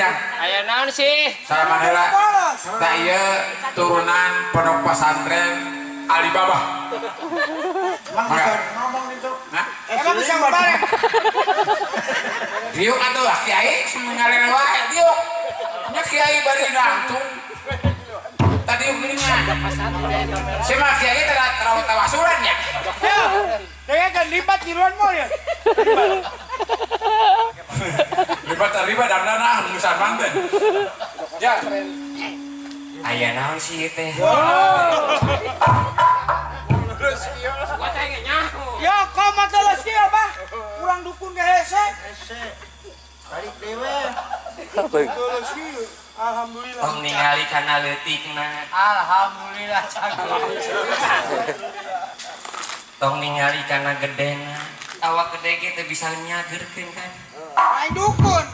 Jang? Aya naon sih? Sama heula. Da ieu turunan pondok pesantren Alibaba. Mangga ngomong itu. Hah? Emang bisa bareng. Diuk atuh kiai mengalir wae diuk. Nya kiai bari langsung. Tadi geuningan. Si mah kiai teh terlalu tawasuran ya. Saya kan libat di luar mall ya. Libat dan musan manten. Ya. Aya naon sih teh? Ya kau masalah siapa? Kurang dukun ke hese. Balik dewe. Alhamdulillah. Tong ningali kana leutikna. Alhamdulillah cago. Tong ningali kana gedena. Awak gede ge teh bisa nyageurkeun kan. Main dukun.